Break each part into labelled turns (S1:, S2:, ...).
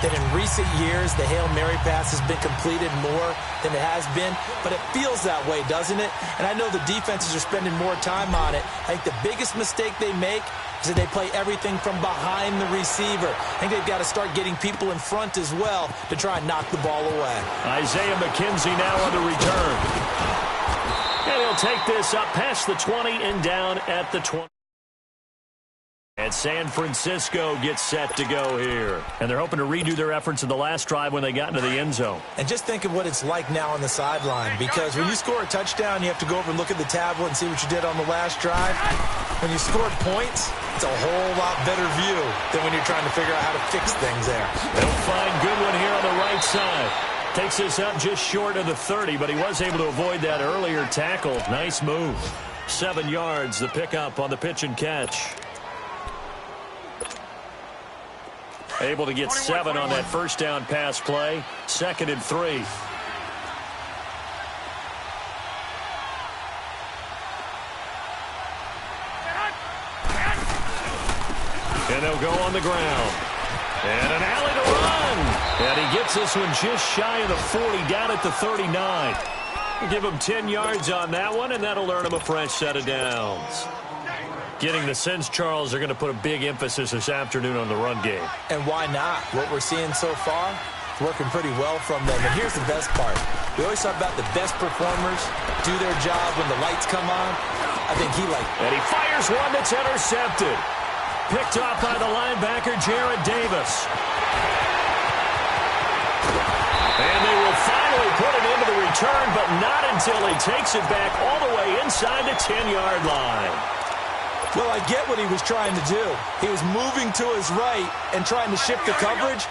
S1: that in recent years, the Hail Mary pass has been completed more than it has been, but it feels that way, doesn't it? And I know the defenses are spending more time on it. I think the biggest mistake they make is that they play everything from behind the receiver. I think they've got to start getting people in front as well to try and knock the ball away.
S2: Isaiah McKenzie now on the return. And he'll take this up past the 20 and down at the 20. And San Francisco gets set to go here. And they're hoping to redo their efforts in the last drive when they got into the end zone.
S1: And just think of what it's like now on the sideline, because when you score a touchdown, you have to go over and look at the tablet and see what you did on the last drive. When you scored points, it's a whole lot better view than when you're trying to figure out how to fix things there.
S2: They'll find Goodwin here on the right side. Takes this up just short of the 30, but he was able to avoid that earlier tackle. Nice move. 7 yards, the pickup on the pitch and catch. Able to get 7 on that first down pass play. 2nd and 3. And they'll go on the ground. And an alley to run. And he gets this one just shy of the 40, down at the 39. We'll give him 10 yards on that one, and that'll earn him a fresh set of downs. Getting the sense, Charles, they're going to put a big emphasis this afternoon on the run game.
S1: And why not? What we're seeing so far, working pretty well from them. And here's the best part. We always talk about the best performers do their job when the lights come on. I think he liked it.
S2: And he fires one that's intercepted. Picked off by the linebacker, Jared Davis. And they will finally put it into the return, but not until he takes it back all the way inside the 10-yard line.
S1: Well, I get what he was trying to do. He was moving to his right and trying to shift the coverage,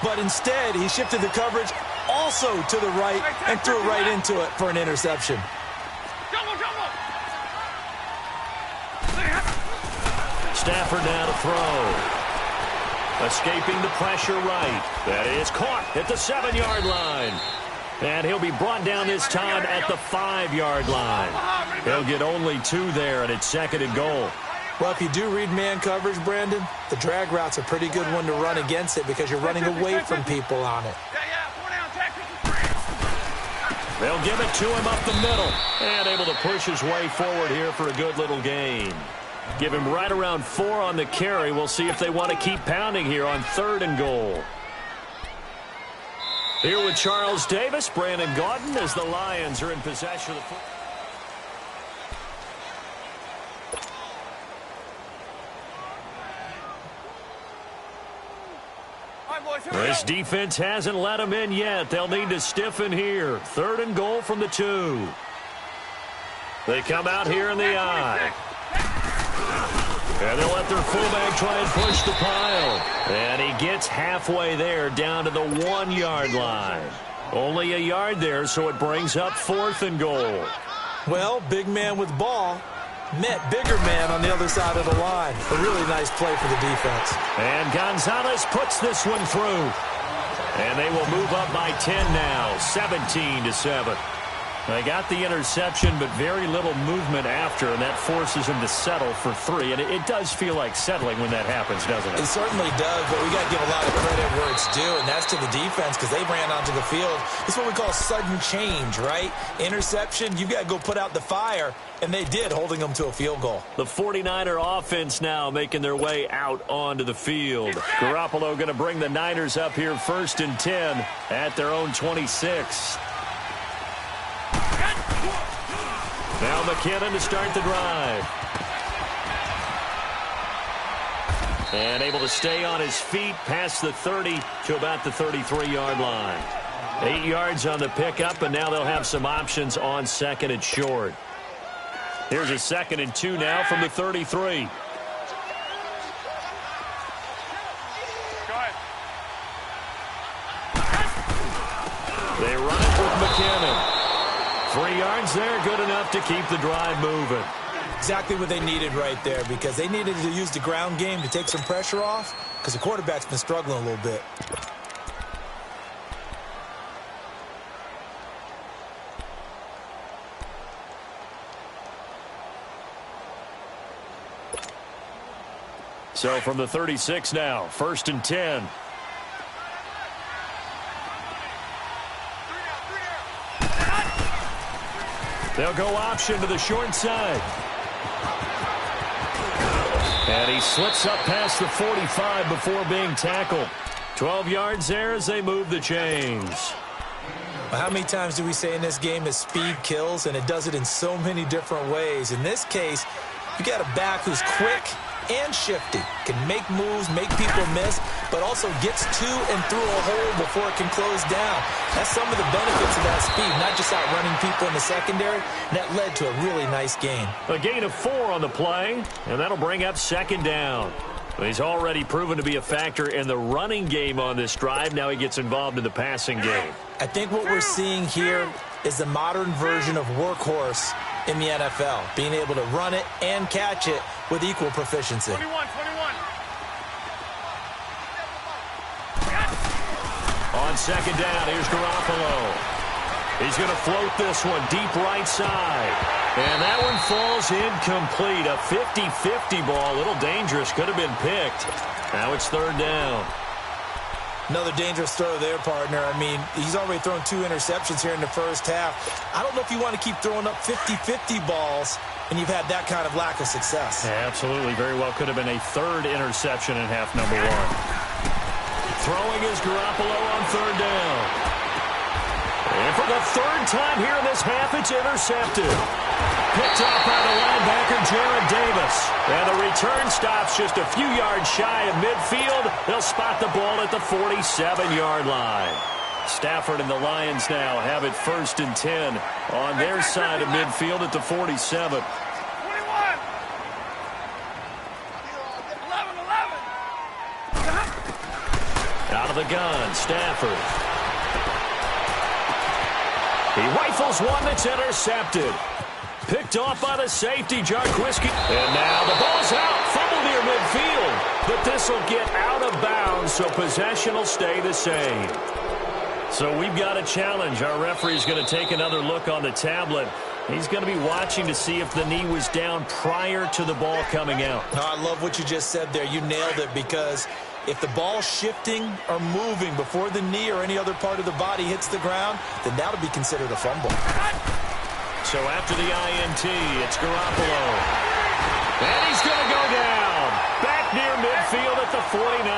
S1: but instead he shifted the coverage also to the right and threw it right into it for an interception.
S2: Stafford now to throw. Escaping the pressure right. That is caught at the 7-yard line. And he'll be brought down this time at the 5-yard line. He'll get only 2 there, and it's 2nd and goal.
S1: Well, if you do read man coverage, Brandon, the drag route's a pretty good one to run against it because you're running away from people on it.
S2: They'll give it to him up the middle. And able to push his way forward here for a good little gain. Give him right around 4 on the carry. We'll see if they want to keep pounding here on 3rd and goal. Here with Charles Davis, Brandon Gaudin, as the Lions are in possession of the football. This defense hasn't let them in yet. They'll need to stiffen here. 3rd and goal from the 2. They come out here in the I. And they'll let their fullback try and push the pile. And he gets halfway there, down to the 1-yard line. Only a yard there, so it brings up 4th and goal.
S1: Well, big man with ball met bigger man on the other side of the line. A really nice play for the defense.
S2: And Gonzalez puts this one through. And they will move up by 10 now, 17-7. They got the interception, but very little movement after, and that forces him to settle for 3. And it does feel like settling when that happens, doesn't it?
S1: It certainly does, but we got to give a lot of credit where it's due, and that's to the defense because they ran onto the field. It's what we call sudden change, right? Interception, you've got to go put out the fire, and they did, holding them to a field goal.
S2: The 49er offense now making their way out onto the field. Garoppolo going to bring the Niners up here 1st and 10 at their own 26. Now McKinnon to start the drive. And able to stay on his feet past the 30 to about the 33-yard line. 8 yards on the pickup, and now they'll have some options on 2nd and short. Here's a 2nd and 2 now from the 33. They run it with McKinnon. 3 yards there, good enough to keep the drive moving.
S1: Exactly what they needed right there because they needed to use the ground game to take some pressure off because the quarterback's been struggling a little bit.
S2: So from the 36 now, 1st and 10. They'll go option to the short side. And he slips up past the 45 before being tackled. 12 yards there as they move the chains.
S1: Well, how many times do we say in this game that speed kills, and it does it in so many different ways? In this case, you got a back who's quick and shifty, can make moves, make people miss, but also gets to and through a hole before it can close down. That's some of the benefits of that speed, not just outrunning people in the secondary. And that led to a really nice gain.
S2: A gain of 4 on the play, and that'll bring up second down. He's already proven to be a factor in the running game on this drive. Now he gets involved in the passing game.
S1: I think what we're seeing here is the modern version of workhorse in the NFL, being able to run it and catch it with equal proficiency.
S3: 21.
S2: On second down, here's Garoppolo. He's going to float this one deep right side. And that one falls incomplete. A 50-50 ball, a little dangerous, could have been picked. Now it's third down.
S1: Another dangerous throw there, partner. I mean, he's already thrown 2 interceptions here in the first half. I don't know if you want to keep throwing up 50-50 balls when you've had that kind of lack of success.
S2: Yeah, absolutely. Very well could have been a third interception in half number 1. Throwing is Garoppolo on third down. And for the third time here in this half, it's intercepted. Picked off by the linebacker, Jared Davis. And the return stops just a few yards shy of midfield. They'll spot the ball at the 47-yard line. Stafford and the Lions now have it 1st and 10 on their side of midfield at the 47.
S3: 21. 11.
S2: Out of the gun, Stafford. He rifles one that's intercepted. Picked off by the safety, Jarquiski. And now the ball's out. Fumble near midfield. But this will get out of bounds, so possession will stay the same. So we've got a challenge. Our referee's going to take another look on the tablet. He's going to be watching to see if the knee was down prior to the ball coming out.
S1: No, I love what you just said there. You nailed it, because if the ball's shifting or moving before the knee or any other part of the body hits the ground, then that'll be considered a fumble.
S2: So after the INT, it's Garoppolo. And he's going to go down. Back near midfield at the 49.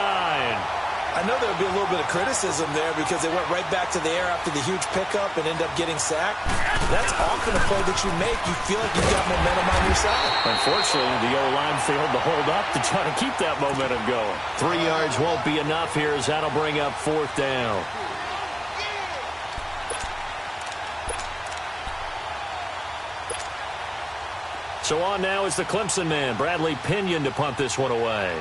S1: I know there'll be a little bit of criticism there because they went right back to the air after the huge pickup and end up getting sacked. That's often a play that you make. You feel like you've got momentum on your side.
S2: Unfortunately, the O-line failed to hold up to try to keep that momentum going. 3 yards won't be enough here as that'll bring up 4th down. So on now is the Clemson man, Bradley Pinion, to punt this one away.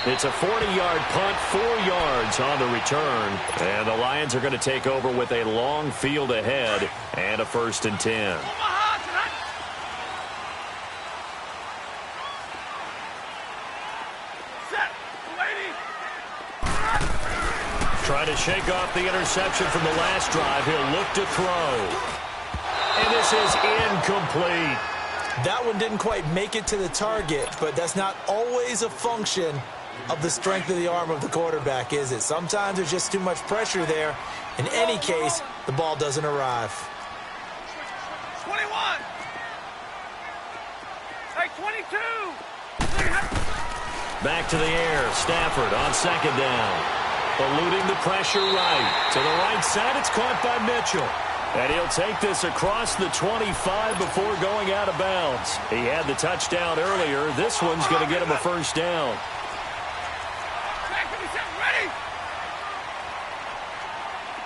S2: It's a 40-yard punt, 4 yards on the return. And the Lions are going to take over with a long field ahead and a 1st and 10. Trying to shake off the interception from the last drive. He'll look to throw. And this is incomplete.
S1: That one didn't quite make it to the target, but that's not always a function of the strength of the arm of the quarterback, is it? Sometimes there's just too much pressure there. In any case, the ball doesn't arrive.
S3: 21. Hey, 22.
S2: Back to the air. Stafford on second down. Eluding the pressure right. To the right side, it's caught by Mitchell. And he'll take this across the 25 before going out of bounds. He had the touchdown earlier. This one's going to get him a 1st down.
S3: Ready?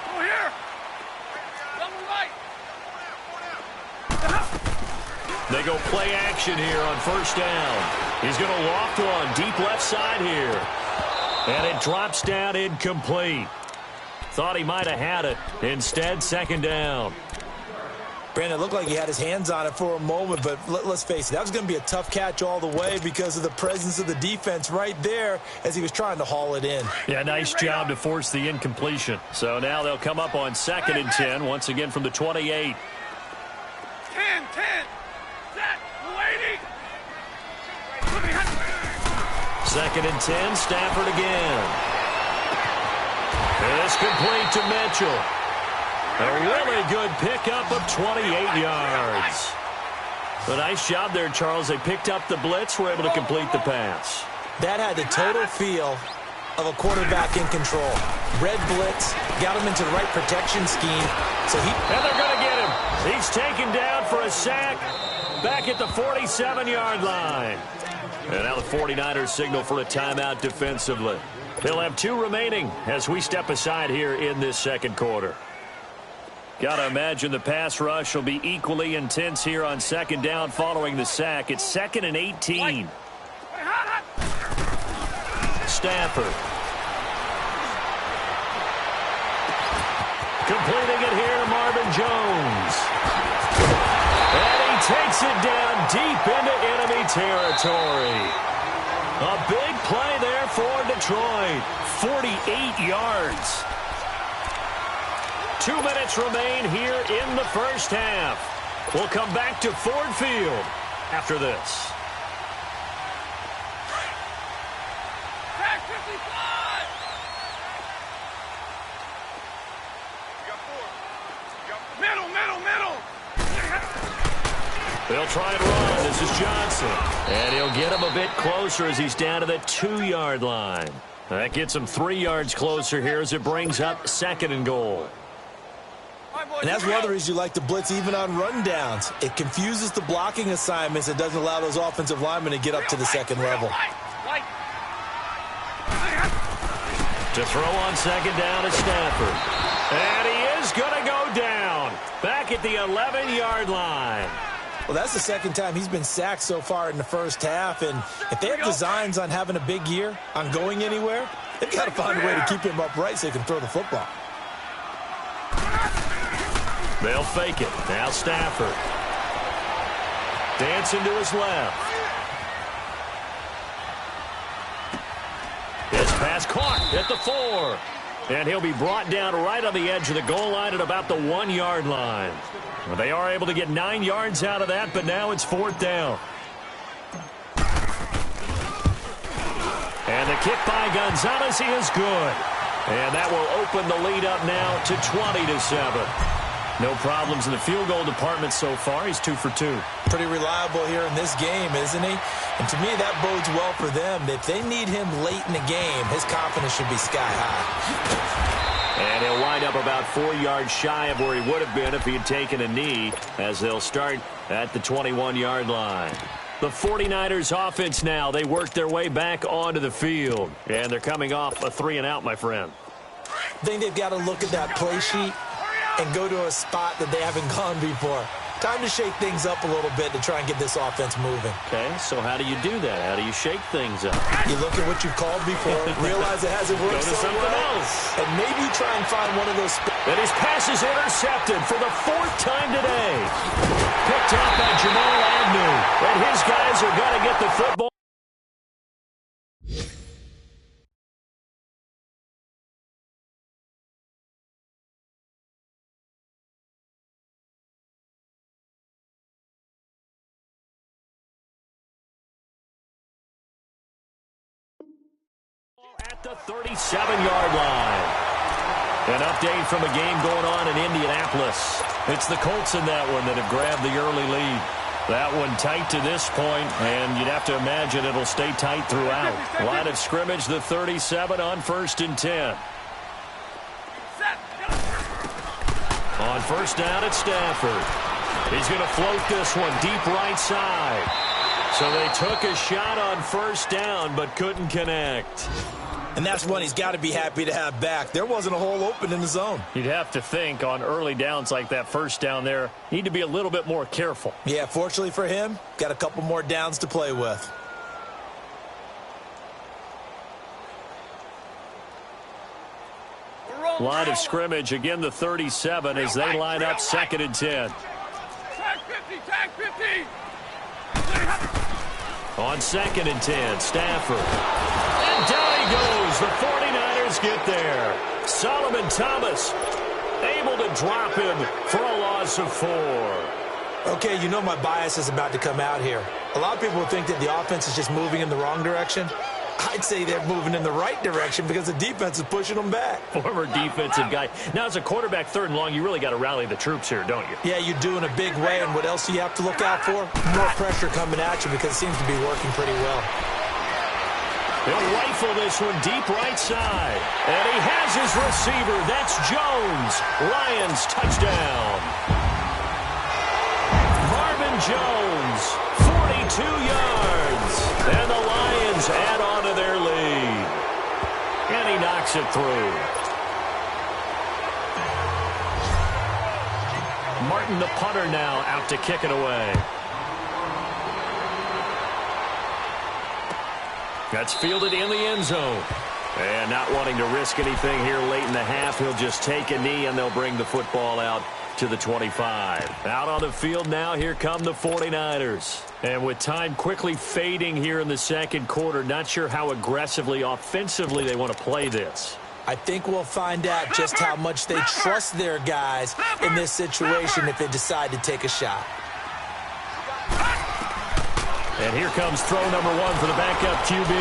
S3: Go here. Double right.
S2: They go play action here on 1st down. He's going to loft one deep left side here. And it drops down incomplete. Thought he might have had it. Instead, 2nd down.
S1: Brandon, it looked like he had his hands on it for a moment, but let's face it, that was going to be a tough catch all the way because of the presence of the defense right there as he was trying to haul it in.
S2: Yeah, nice job to force the incompletion. So now they'll come up on 2nd and 10, once again from the 28.
S3: 10. Set. Waiting.
S2: 2nd and 10, Stafford again. It's complete to Mitchell. A really good pickup of 28 yards. A nice job there, Charles. They picked up the blitz, were able to complete the pass.
S1: That had the total feel of a quarterback in control. Red blitz, got him into the right protection scheme.
S2: And they're going to get him. He's taken down for a sack back at the 47-yard line. And now the 49ers signal for a timeout defensively. He'll have 2 remaining as we step aside here in this second quarter. Got to imagine the pass rush will be equally intense here on 2nd down following the sack. It's 2nd and 18. Stafford. Completing it here to Marvin Jones. And he takes it down deep into enemy territory. A big play there for Detroit. 48 yards. 2 minutes remain here in the first half. We'll come back to Ford Field after this. They'll try and run. This is Johnson. And he'll get him a bit closer as he's down to the 2-yard line. That gets him 3 yards closer here as it brings up 2nd and goal.
S1: And that's one of the reasons you like to blitz even on rundowns. It confuses the blocking assignments. It doesn't allow those offensive linemen to get up to the second level.
S2: To throw on 2nd down is Stafford. And he is going to go down back at the 11-yard line.
S1: Well, that's the 2nd time he's been sacked so far in the first half. And if they have designs on having a big year, on going anywhere, they've got to find a way to keep him upright so they can throw the football.
S2: They'll fake it. Now Stafford. Dancing to his left. His pass caught at the 4. And he'll be brought down right on the edge of the goal line at about the 1-yard line. Well, they are able to get 9 yards out of that, but now it's 4th down. And the kick by Gonzalez, he is good. And that will open the lead up now to 20-7. No problems in the field goal department so far. He's 2 for 2.
S1: Pretty reliable here in this game, isn't he? And to me, that bodes well for them. If they need him late in the game, his confidence should be sky high.
S2: And he'll wind up about 4 yards shy of where he would have been if he had taken a knee, as they'll start at the 21-yard line. The 49ers offense now, they work their way back onto the field. And they're coming off a 3-and-out, my friend.
S1: I think they've got to look at that play sheet and go to a spot that they haven't gone before. Time to shake things up a little bit to try and get this offense moving.
S2: Okay, so how do you do that? How do you shake things up?
S1: You look at what you've called before, realize it hasn't worked
S2: so
S1: something
S2: well,
S1: else, and maybe try and find one of those.
S2: And his pass is intercepted for the 4th time today. Picked up by Jamal Agnew, and his guys are going to get the football. At the 37-yard line. An update from a game going on in Indianapolis. It's the Colts in that one that have grabbed the early lead. That one tight to this point, and you'd have to imagine it'll stay tight throughout. Line of scrimmage, the 37 on 1st and 10. On 1st down, it's Stafford. He's going to float this one deep right side. So they took a shot on 1st down, but couldn't connect.
S1: And that's one he's got to be happy to have back. There wasn't a hole open in the zone.
S2: You'd have to think on early downs like that 1st down there, need to be a little bit more careful.
S1: Yeah, fortunately for him, got a couple more downs to play with.
S2: Line of scrimmage, again the 37 as they line up 2nd and 10.
S3: Tag 50, tag 50.
S2: On 2nd and 10, Stafford. And down he goes. The 49ers get there. Solomon Thomas able to drop him for a loss of 4.
S1: Okay, you know my bias is about to come out here. A lot of people think that the offense is just moving in the wrong direction. I'd say they're moving in the right direction because the defense is pushing them back.
S2: Former defensive guy. Now, as a quarterback, 3rd and long, you really got to rally the troops here, don't you?
S1: Yeah, you do in a big way. And what else do you have to look out for? More pressure coming at you because it seems to be working pretty well.
S2: He'll rifle this one deep right side. And he has his receiver. That's Jones. Lions touchdown. Marvin Jones, 42 yards. And the Lions add on to their lead. And he knocks it through. Martin, the punter, now out to kick it away. That's fielded in the end zone. And not wanting to risk anything here late in the half, he'll just take a knee and they'll bring the football out to the 25. Out on the field now, here come the 49ers. And with time quickly fading here in the second quarter, not sure how aggressively, offensively they want to play this.
S1: I think we'll find out just how much they trust their guys in this situation if they decide to take a shot.
S2: And here comes throw number 1 for the backup QB.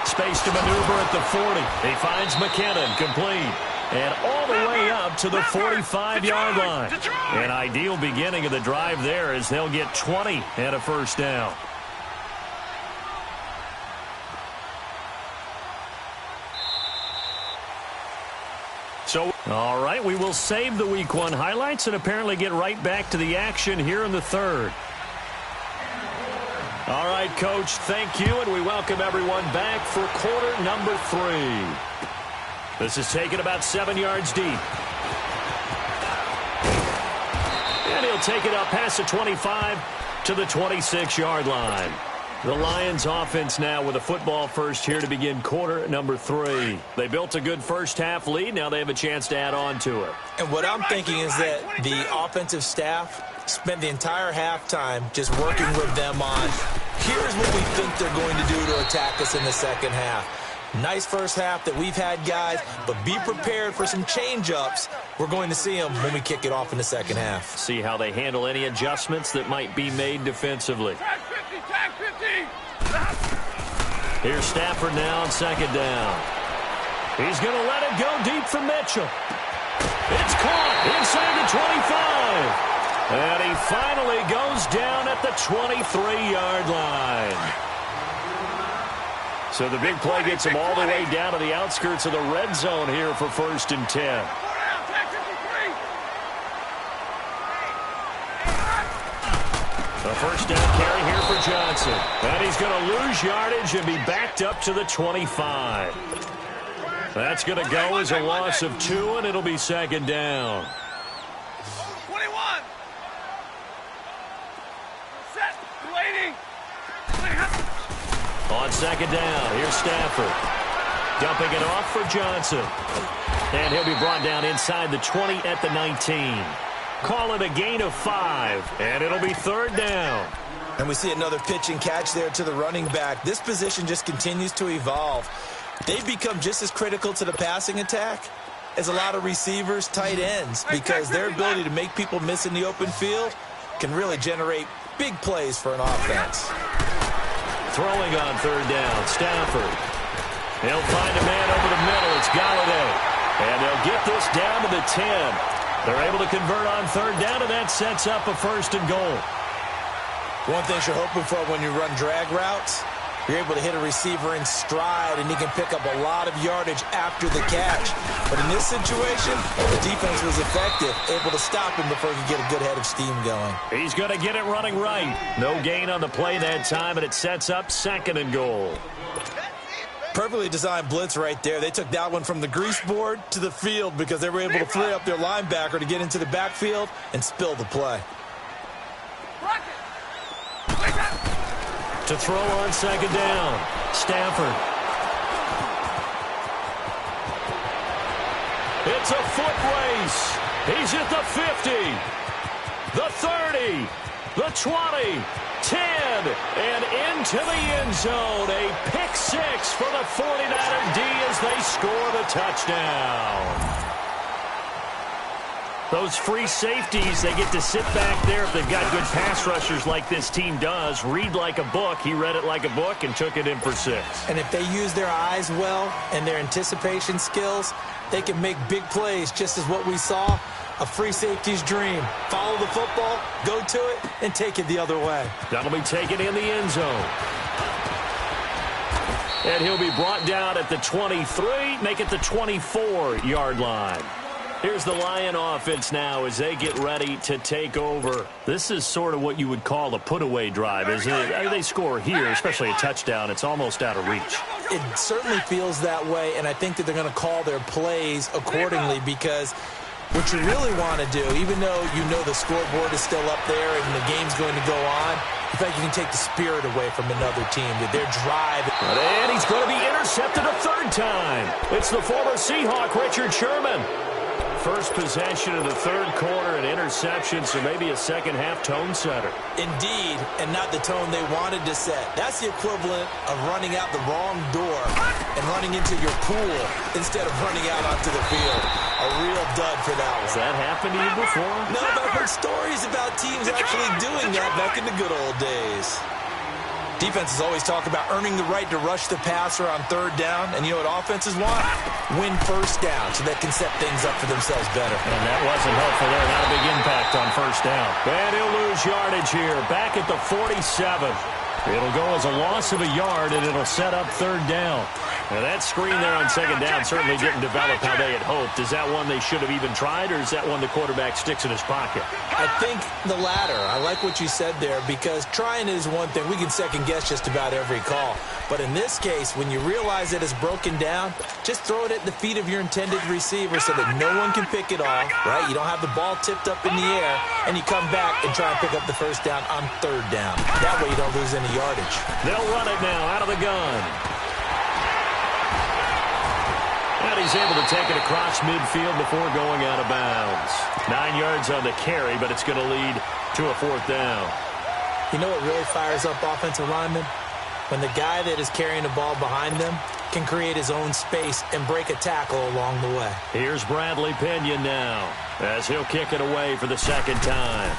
S2: Space to maneuver at the 40. He finds McKinnon, complete. And all the way up to the 45-yard line. An ideal beginning of the drive there as they'll get 20 and a first down. So, all right, we will save the Week 1 highlights and apparently get right back to the action here in the 3rd. All right, Coach, thank you, and we welcome everyone back for quarter number 3. This is taken about 7 yards deep. And he'll take it up past the 25 to the 26-yard line. The Lions offense now with a football first here to begin quarter number 3. They built a good first half lead. Now they have a chance to add on to it.
S1: And what I'm thinking is that the offensive staff spent the entire halftime just working with them on, here's what we think they're going to do to attack us in the second half. Nice first half that we've had, guys, but be prepared for some change-ups. We're going to see them when we kick it off in the second half.
S2: See how they handle any adjustments that might be made defensively.
S3: Tag 50, tag 50.
S2: Here's Stafford now on second down. He's going to let it go deep for Mitchell. It's caught inside the 25. And he finally goes down at the 23-yard line. So the big play gets him all the way down to the outskirts of the red zone here for 1st and 10. A first down carry here for Johnson. And he's going to lose yardage and be backed up to the 25. That's going to go as a loss of 2, and it'll be 2nd down.
S3: 21. Set. Waiting.
S2: On second down, here's Stafford. Dumping it off for Johnson. And he'll be brought down inside the 20 at the 19. Call it a gain of 5, and it'll be 3rd down.
S1: And we see another pitch and catch there to the running back. This position just continues to evolve. They've become just as critical to the passing attack as a lot of receivers, tight ends, because their ability to make people miss in the open field can really generate big plays for an offense.
S2: Throwing on 3rd down, Stafford. He'll find a man over the middle. It's Galladay. And they'll get this down to the 10. They're able to convert on 3rd down, and that sets up a 1st and goal.
S1: One thing you're hoping for when you run drag routes, you're able to hit a receiver in stride, and he can pick up a lot of yardage after the catch. But in this situation, the defense was effective, able to stop him before he could get a good head of steam going.
S2: He's going to get it running right. No gain on the play that time, and it sets up 2nd and goal.
S1: Perfectly designed blitz right there. They took that one from the grease board to the field because they were able to free up their linebacker to get into the backfield and spill the play.
S2: To throw on 2nd down, Stafford. It's a foot race. He's at the 50, the 30, the 20, 10, and into the end zone. A pick 6 for the 49er D as they score the touchdown. Those free safeties, they get to sit back there if they've got good pass rushers like this team does. Read like a book. He read it like a book and took it in for 6.
S1: And if they use their eyes well and their anticipation skills, they can make big plays, just as what we saw. A free safety's dream. Follow the football, go to it, and take it the other way.
S2: That'll be taken in the end zone. And he'll be brought down at the 23, make it the 24-yard line. Here's the Lion offense now as they get ready to take over. This is sort of what you would call a put-away drive, isn't it? They score here, especially a touchdown. It's almost out of reach.
S1: It certainly feels that way, and I think that they're going to call their plays accordingly because what you really want to do, even though you know the scoreboard is still up there and the game's going to go on, in fact, you can take the spirit away from another team, that their drive.
S2: And he's going to be intercepted a 3rd time. It's the former Seahawk, Richard Sherman. First possession of the 3rd quarter, an interception, so maybe a second-half tone setter.
S1: Indeed, and not the tone they wanted to set. That's the equivalent of running out the wrong door and running into your pool instead of running out onto the field. A real dud for that one.
S2: Has that happened to you before?
S1: No, but I've heard stories about teams actually doing that back in the good old days. Defenses always talk about earning the right to rush the passer on 3rd down. And you know what offenses want? Win 1st down so they can set things up for themselves better.
S2: And that wasn't helpful there. Not a big impact on 1st down. And he'll lose yardage here. Back at the 47. It'll go as a loss of a yard, and it'll set up 3rd down. Now, that screen there on 2nd down certainly didn't develop how they had hoped. Is that one they should have even tried, or is that one the quarterback sticks in his pocket?
S1: I think the latter. I like what you said there because trying is one thing. We can second-guess just about every call. But in this case, when you realize that it's broken down, just throw it at the feet of your intended receiver so that no one can pick it off, right? You don't have the ball tipped up in the air, and you come back and try and pick up the 1st down on 3rd down. That way you don't lose any yardage.
S2: They'll run it now out of the gun. And he's able to take it across midfield before going out of bounds. 9 yards on the carry, but it's going to lead to a 4th down.
S1: You know what really fires up offensive linemen? When the guy that is carrying the ball behind them can create his own space and break a tackle along the way.
S2: Here's Bradley Pinion now as he'll kick it away for the 2nd time.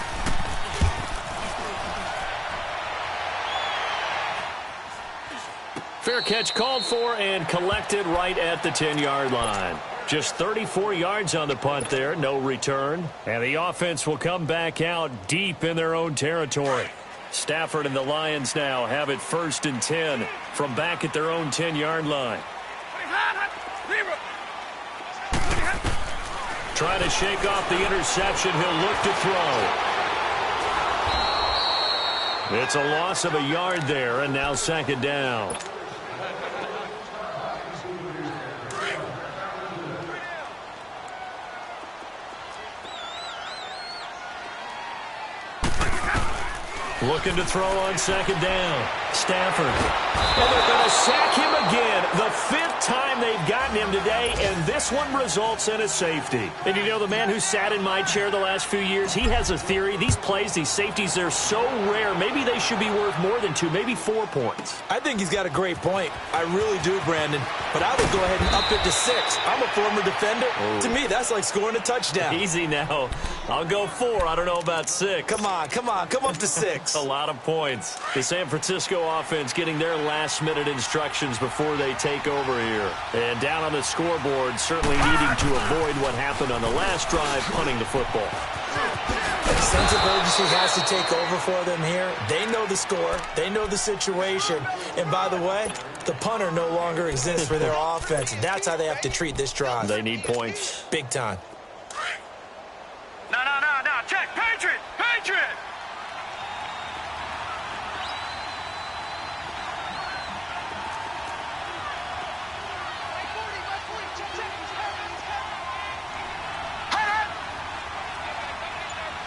S2: Fair catch called for and collected right at the 10-yard line. Just 34 yards on the punt there, no return. And the offense will come back out deep in their own territory. Stafford and the Lions now have it 1st and 10 from back at their own 10-yard line. Trying to shake off the interception. He'll look to throw. It's a loss of a yard there, and now 2nd down. Looking to throw on 2nd down. Stafford. And they're going to sack him again. The 5th time they've gotten him today, and this one results in a safety. And you know, the man who sat in my chair the last few years, he has a theory. These plays, these safeties, they're so rare. Maybe they should be worth more than 2, maybe 4 points.
S1: I think he's got a great point. I really do, Brandon. But I would go ahead and up it to 6. I'm a former defender. Oh. To me, that's like scoring a touchdown.
S2: Easy now. I'll go 4. I don't know about 6.
S1: Come on. Come up to 6.
S2: A lot of points. The San Francisco offense getting their last-minute instructions before they take over here. And down on the scoreboard, certainly needing to avoid what happened on the last drive, punting the football.
S1: A sense of urgency has to take over for them here. They know the score. They know the situation. And by the way, the punter no longer exists for their offense. That's how they have to treat this drive.
S2: They need points.
S1: Big time.
S3: No. Check. Patriot.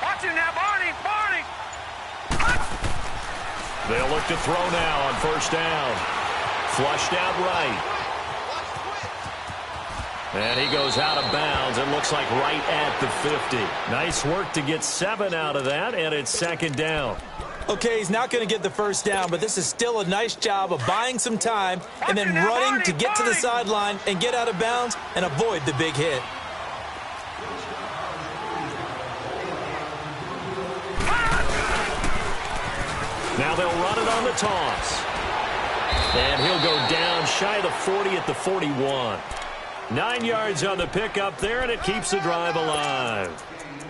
S3: Watch him now, Barney.
S2: They'll look to throw now on 1st down. Flushed out right. And he goes out of bounds. It looks like right at the 50. Nice work to get 7 out of that, and it's 2nd down.
S1: Okay, he's not going to get the 1st down, but this is still a nice job of buying some time and then running to get to the sideline and get out of bounds and avoid the big hit.
S2: Now they'll run it on the toss. And he'll go down shy of the 40 at the 41. 9 yards on the pickup there, and it keeps the drive alive.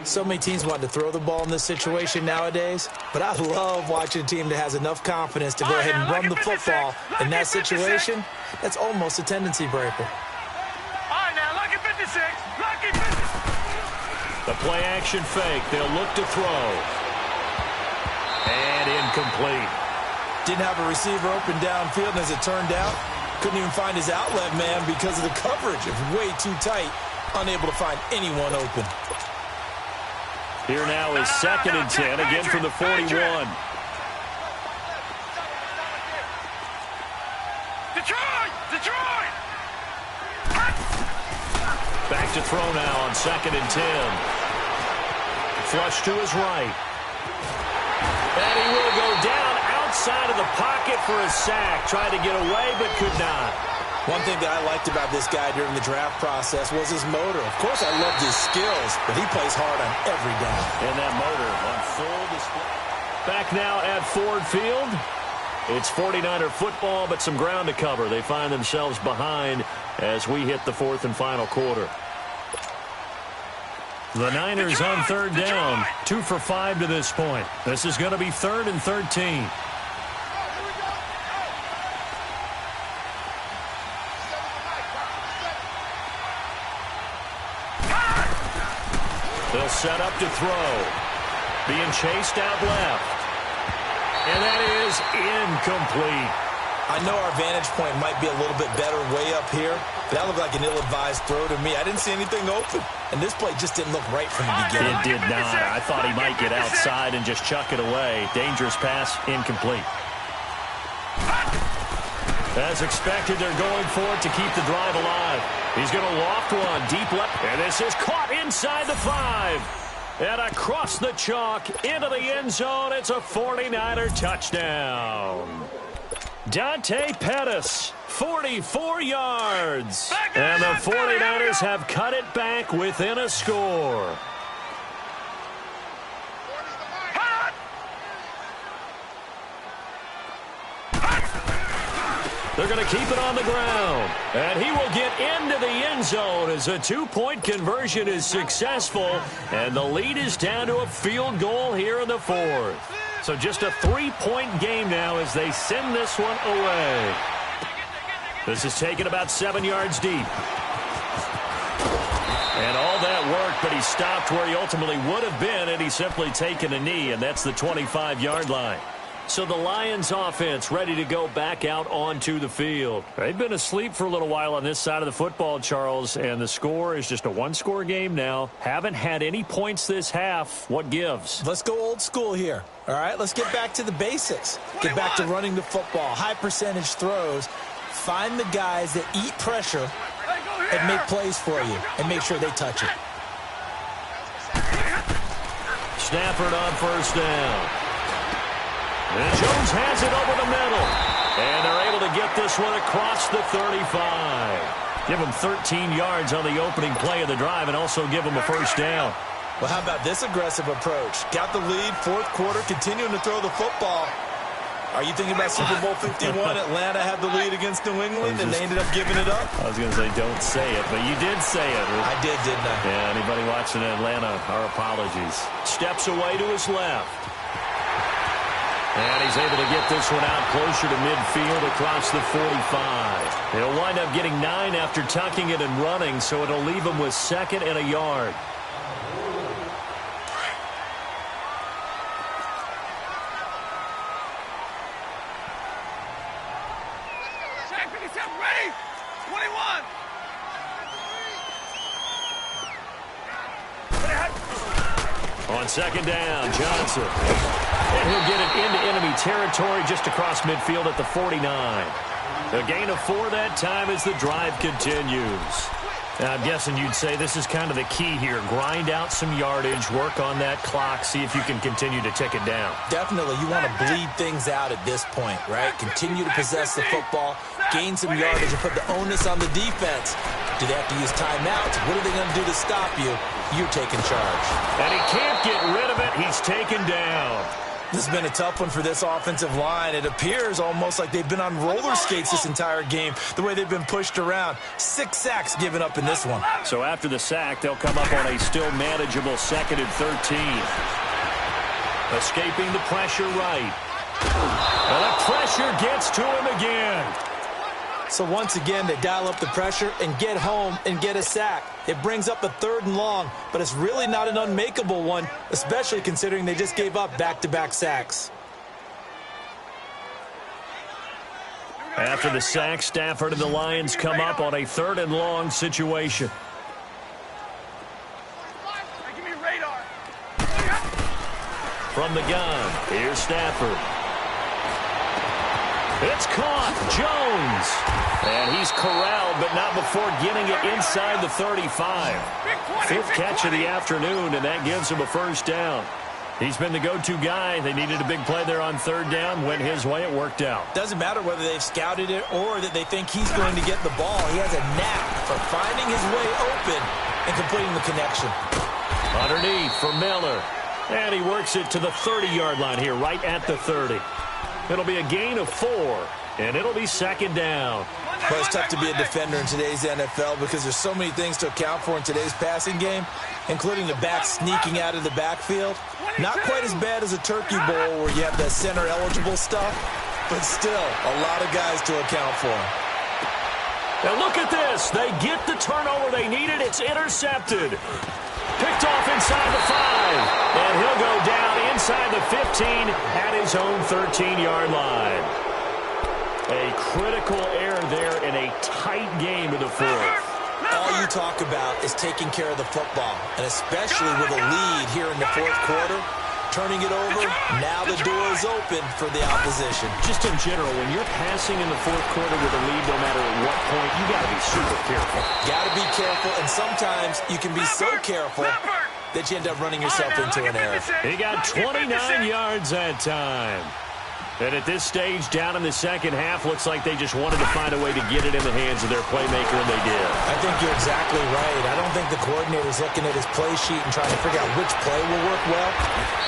S1: So many teams want to throw the ball in this situation nowadays, but I love watching a team that has enough confidence to go ahead and run the football in that situation. That's almost a tendency breaker.
S3: All right, now, lucky 56. Lucky 56.
S2: The play action fake. They'll look to throw. And incomplete.
S1: Didn't have a receiver open downfield, and as it turned out, couldn't even find his outlet man because of the coverage. It was way too tight, unable to find anyone open.
S2: Here now is 2nd and 10, again from the 41.
S3: Detroit! Detroit!
S2: Back to throw now on 2nd and 10. Flush to his right. And he will go down outside of the pocket for a sack. Tried to get away, but could not.
S1: One thing that I liked about this guy during the draft process was his motor. Of course, I loved his skills, but he plays hard on every down.
S2: And that motor on full display. Back now at Ford Field. It's 49er football, but some ground to cover. They find themselves behind as we hit the 4th and final quarter. The Niners on 3rd down. 2 for 5 to this point. This is going to be 3rd and 13. They'll set up to throw. Being chased out left. And that is incomplete.
S1: I know our vantage point might be a little bit better way up here, but that looked like an ill-advised throw to me. I didn't see anything open, and this play just didn't look right from the beginning.
S2: It did not. I thought he might get outside and just chuck it away. Dangerous pass, incomplete. As expected, they're going for it to keep the drive alive. He's going to loft one deep left, and this is caught inside the 5. And across the chalk into the end zone. It's a 49er touchdown. Dante Pettis, 44 yards. And the 49ers have cut it back within a score. They're going to keep it on the ground. And he will get into the end zone as a 2-point conversion is successful. And the lead is down to a field goal here in the 4th. So just a 3-point game now as they send this one away. This is taken about 7 yards deep. And all that worked, but he stopped where he ultimately would have been, and he's simply taken a knee, and that's the 25-yard line. So the Lions offense ready to go back out onto the field. They've been asleep for a little while on this side of the football, Charles, and the score is just a 1-score game now. Haven't had any points this half. What gives?
S1: Let's go old school here. All right, let's get back to the basics. Get back to running the football, high percentage throws. Find the guys that eat pressure and make plays for you and make sure they touch it.
S2: Stafford on 1st down. And Jones has it over the middle. And they're able to get this one across the 35. Give them 13 yards on the opening play of the drive and also give them a 1st down.
S1: Well, how about this aggressive approach? Got the lead, 4th quarter, continuing to throw the football. Are you thinking about Super Bowl 51? Atlanta had the lead against New England, and they ended up giving it up?
S2: I was going to say don't say it, but you did say it.
S1: I did, didn't I?
S2: Yeah, anybody watching Atlanta, our apologies. Steps away to his left. And he's able to get this one out closer to midfield across the 45. He'll wind up getting 9 after tucking it and running, so it'll leave him with 2nd and a yard.
S3: Ready? 21.
S2: On 2nd down, Johnson. And he'll get it into enemy territory just across midfield at the 49. A gain of 4 that time as the drive continues. Now, I'm guessing you'd say this is kind of the key here. Grind out some yardage, work on that clock, see if you can continue to tick it down.
S1: Definitely. You want to bleed things out at this point, right? Continue to possess the football, gain some yardage, and put the onus on the defense. Do they have to use timeouts? What are they going to do to stop you? You're taking charge.
S2: And he can't get rid of it. He's taken down.
S1: This has been a tough one for this offensive line. It appears almost like they've been on roller skates this entire game, the way they've been pushed around. 6 sacks given up in this one.
S2: So after the sack, they'll come up on a still manageable 2nd and 13. Escaping the pressure right. And the pressure gets to him again.
S1: So once again, they dial up the pressure and get home and get a sack. It brings up a 3rd and long, but it's really not an unmakeable one, especially considering they just gave up back-to-back sacks.
S2: After the sack, Stafford and the Lions come up on a 3rd and long situation.
S3: Give me radar.
S2: From the gun, here's Stafford. It's caught. Jones. And he's corralled, but not before getting it inside the 35. 5th catch of the afternoon, and that gives him a 1st down. He's been the go-to guy. They needed a big play there on 3rd down. Went his way. It worked out.
S1: Doesn't matter whether they've scouted it or that they think he's going to get the ball. He has a knack for finding his way open and completing the connection.
S2: Underneath for Miller. And he works it to the 30-yard line here, right at the 30. It'll be a gain of 4, and it'll be 2nd down.
S1: Well, it's tough to be a defender in today's NFL because there's so many things to account for in today's passing game, including the back sneaking out of the backfield. Not quite as bad as a turkey bowl where you have the center-eligible stuff, but still a lot of guys to account for.
S2: Now look at this. They get the turnover they needed. It's intercepted. Picked off inside the 5. And he'll go down inside the 15 at his own 13-yard line. A critical error there in a tight game in the 4th.
S1: All you talk about is taking care of the football, and especially with a lead here in the 4th quarter. Turning it over, now the door is open for the opposition.
S2: Just in general, when you're passing in the 4th quarter with a lead, no matter at what point, you got to be super careful.
S1: Got to be careful, and sometimes you can be so careful that you end up running yourself into an error.
S2: He got 29 yards that time. And at this stage, down in the 2nd half, looks like they just wanted to find a way to get it in the hands of their playmaker, and they did.
S1: I think you're exactly right. I don't think the coordinator's looking at his play sheet and trying to figure out which play will work well.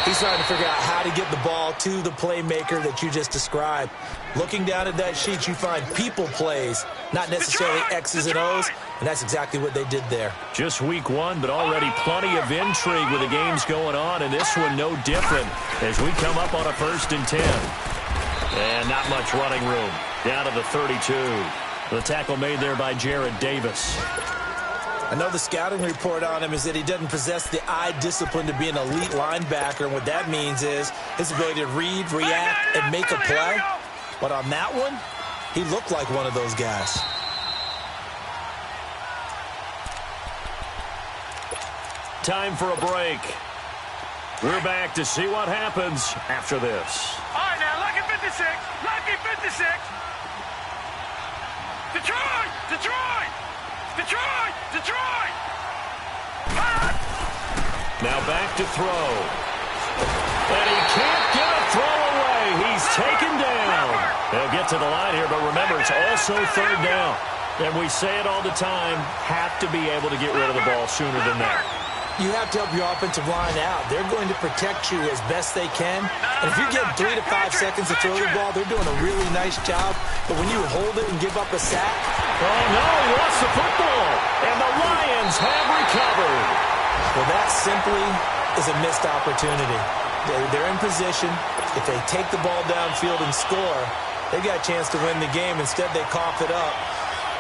S1: He's trying to figure out how to get the ball to the playmaker that you just described. Looking down at that sheet, you find people plays, not necessarily X's and O's, and that's exactly what they did there.
S2: Just week 1, but already plenty of intrigue with the games going on, and this one no different as we come up on a 1st and 10. And not much running room. Down to the 32. The tackle made there by Jared Davis.
S1: I know the scouting report on him is that he doesn't possess the eye discipline to be an elite linebacker. And what that means is his ability to read, react, and make a play. But on that one, he looked like one of those guys.
S2: Time for a break. We're back to see what happens after this.
S3: All right, now, lucky 56. Lucky 56. Detroit! Detroit! Detroit! Detroit!
S2: Now back to throw. And he can't get a throw away. He's taken down. They'll get to the line here, but remember, it's also 3rd down. And we say it all the time, have to be able to get rid of the ball sooner than that.
S1: You have to help your offensive line out. They're going to protect you as best they can. And if you get 3 to 5 seconds to throw the ball, they're doing a really nice job. But when you hold it and give up a sack...
S2: Oh, no, he lost the football. And the Lions have recovered.
S1: Well, that simply is a missed opportunity. They're in position. If they take the ball downfield and score, they've got a chance to win the game. Instead, they cough it up.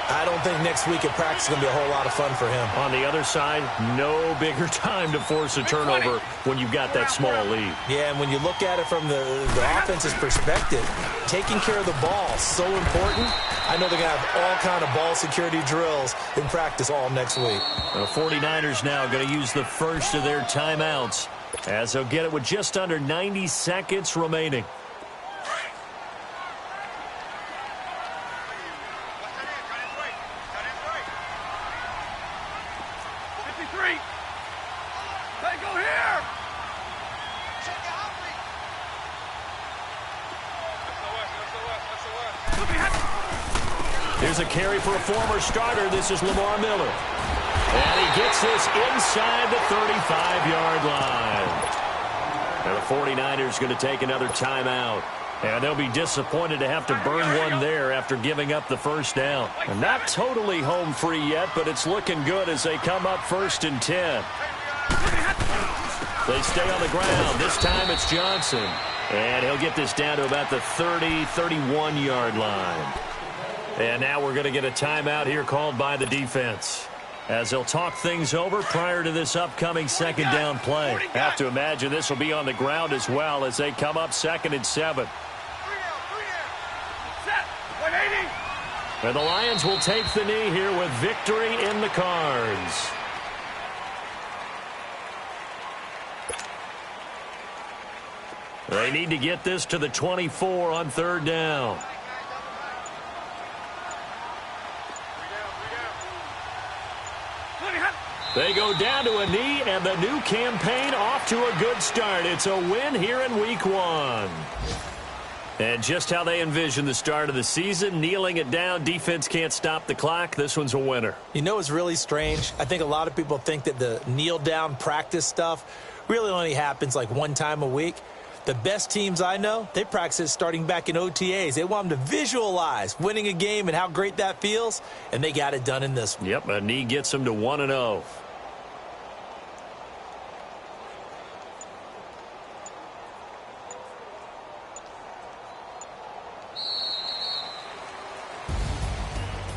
S1: I don't think next week at practice is going to be a whole lot of fun for him.
S2: On the other side, no bigger time to force a turnover when you've got that small lead.
S1: Yeah, and when you look at it from the offense's perspective, taking care of the ball is so important. I know they're going to have all kind of ball security drills in practice all next week.
S2: The 49ers now going to use the first of their timeouts as they'll get it with just under 90 seconds remaining. Here's a carry for a former starter. This is Lamar Miller. And he gets this inside the 35-yard line. And the 49ers going to take another timeout. And they'll be disappointed to have to burn one there after giving up the first down. And not totally home free yet, but it's looking good as they come up 1st and 10. They stay on the ground. This time it's Johnson. And he'll get this down to about the 30, 31-yard line. And now we're going to get a timeout here called by the defense, as they'll talk things over prior to this upcoming second down play. Have to imagine this will be on the ground as well as they come up 2nd and 7. And the Lions will take the knee here with victory in the cards. They need to get this to the 24 on 3rd down. They go down to a knee, and the new campaign off to a good start. It's a win here in Week 1. And just how they envision the start of the season, kneeling it down, defense can't stop the clock. This one's a winner.
S1: You know, it's really strange. I think a lot of people think that the kneel-down practice stuff really only happens like one time a week. The best teams I know, they practice it starting back in OTAs. They want them to visualize winning a game and how great that feels, and they got it done in this one.
S2: Yep, a knee gets them to 1-0.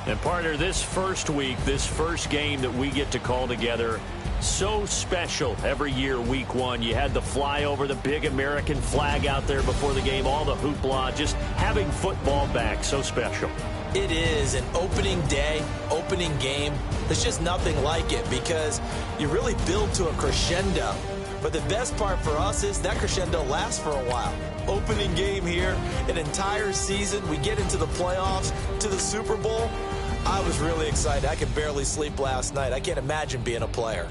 S2: And partner, this first week, this first game that we get to call together, so special every year, Week 1. You had the flyover, the big American flag out there before the game, all the hoopla, just having football back, so special.
S1: It is an opening day, opening game. There's just nothing like it because you really build to a crescendo. But the best part for us is that crescendo lasts for a while. Opening game here, an entire season. We get into the playoffs, to the Super Bowl. I was really excited. I could barely sleep last night. I can't imagine being a player.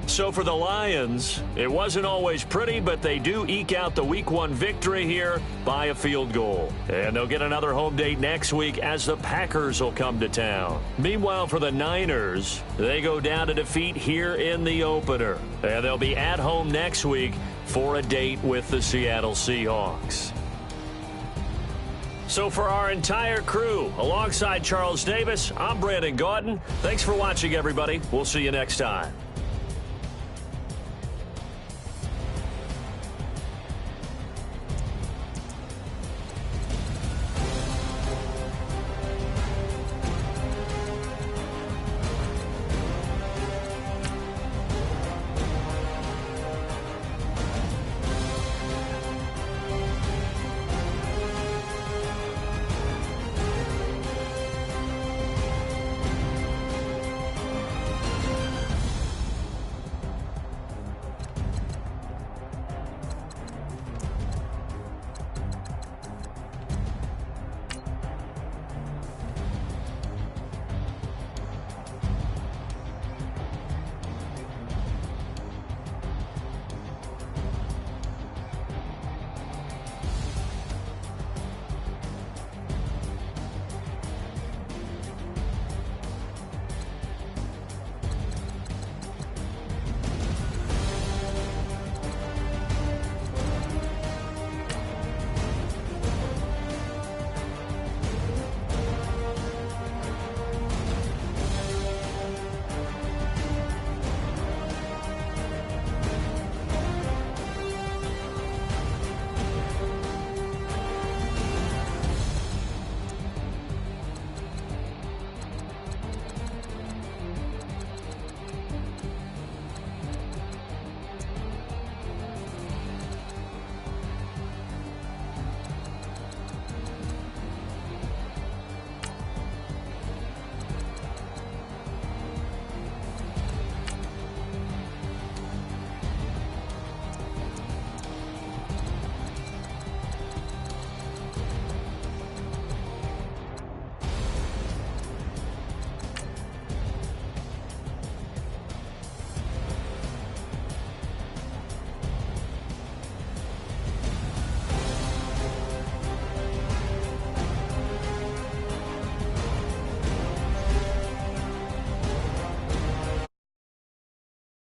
S2: So for the Lions, it wasn't always pretty, but they do eke out the Week 1 victory here by a field goal. And they'll get another home date next week as the Packers will come to town. Meanwhile, for the Niners, they go down to defeat here in the opener. And they'll be at home next week for a date with the Seattle Seahawks. So for our entire crew, alongside Charles Davis, I'm Brandon Gaudin. Thanks for watching, everybody. We'll see you next time.